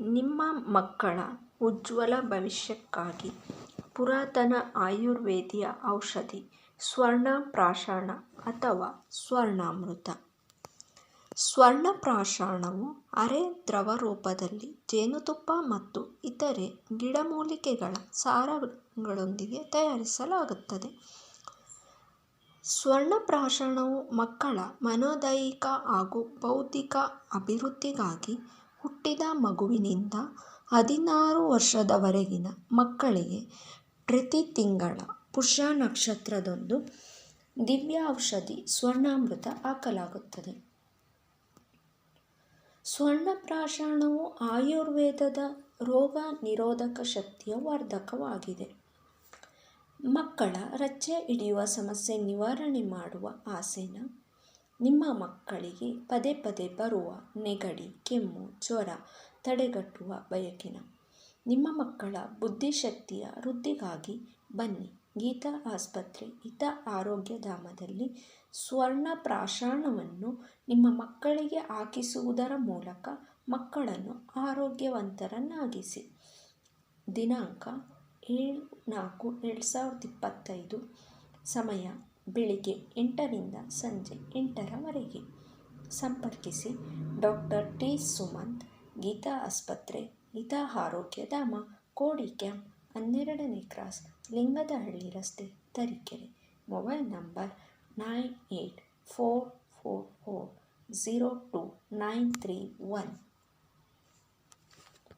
ನಿಮ್ಮ ಮಕ್ಕಳ ಉಜ್ವಲ ಭವಿಷ್ಯಕ್ಕಾಗಿ ಪುರಾತನ ಆಯುರ್ವೇದಿಯ ಔಷಧಿ ಸ್ವರ್ಣಪ್ರಾಶನ ಅಥವಾ ಸ್ವರ್ಣಾಮೃತ. ಸ್ವರ್ಣಪ್ರಾಶನವು ಅರೆ ದ್ರವ ರೂಪದಲ್ಲಿ ಜೇನುತುಪ್ಪ ಮತ್ತು ಇತರೆ ಗಿಡಮೂಲಿಕೆಗಳ ಸಾರಗಳೊಂದಿಗೆ ತಯಾರಿಸಲಾಗುತ್ತದೆ. ಸ್ವರ್ಣಪ್ರಾಶನವು ಮಕ್ಕಳ ಮನೋದೈಹಿಕ ಹಾಗೂ ಬೌದ್ಧಿಕ ಅಭಿವೃದ್ಧಿಗಾಗಿ ಹುಟ್ಟಿದ ಮಗುವಿನಿಂದ 16 ವರ್ಷದವರೆಗಿನ ಮಕ್ಕಳಿಗೆ ಪ್ರತಿ ತಿಂಗಳ ಪುಷ್ಯ ನಕ್ಷತ್ರದಂದು ದಿವ್ಯ ಔಷಧಿ ಸ್ವರ್ಣಾಮೃತ ಹಾಕಲಾಗುತ್ತದೆ. ಸ್ವರ್ಣಪ್ರಾಶನವು ಆಯುರ್ವೇದದ ರೋಗ ನಿರೋಧಕ ಶಕ್ತಿಯ ವರ್ಧಕವಾಗಿದೆ. ಮಕ್ಕಳ ರಚ್ಚೆ ಹಿಡಿಯುವ ಸಮಸ್ಯೆ ನಿವಾರಣೆ ಮಾಡುವ ಆಸೆನ, ನಿಮ್ಮ ಮಕ್ಕಳಿಗೆ ಪದೇ ಪದೇ ಬರುವ ನೆಗಡಿ, ಕೆಮ್ಮು, ಜ್ವರ ತಡೆಗಟ್ಟುವ ಬಯಕೆನ, ನಿಮ್ಮ ಮಕ್ಕಳ ಬುದ್ಧಿಶಕ್ತಿಯ ವೃದ್ಧಿಗಾಗಿ ಬನ್ನಿ ಗೀತಾ ಆಸ್ಪತ್ರೆ ಹಿತ ಆರೋಗ್ಯಧಾಮದಲ್ಲಿ ಸ್ವರ್ಣಪ್ರಾಶನವನ್ನು ನಿಮ್ಮ ಮಕ್ಕಳಿಗೆ ಹಾಕಿಸುವುದರ ಮೂಲಕ ಮಕ್ಕಳನ್ನು ಆರೋಗ್ಯವಂತರನ್ನಾಗಿಸಿ. ದಿನಾಂಕ 7/4/2025. ಸಮಯ ಬೆಳಿಗ್ಗೆ 8ರಿಂದ ಸಂಜೆ 8ರವರೆಗೆ. ಸಂಪರ್ಕಿಸಿ ಡಾಕ್ಟರ್ ಟಿ. ಸುಮಂತ್, ಗೀತಾ ಆಸ್ಪತ್ರೆ ಹಿತ ಆರೋಗ್ಯಧಾಮ, ಕೋಡಿ ಕ್ಯಾಂಪ್, 12ನೇ ಕ್ರಾಸ್, ಲಿಂಗದಹಳ್ಳಿ ರಸ್ತೆ, ತರೀಕೆರೆ. Mobile number 9844402931.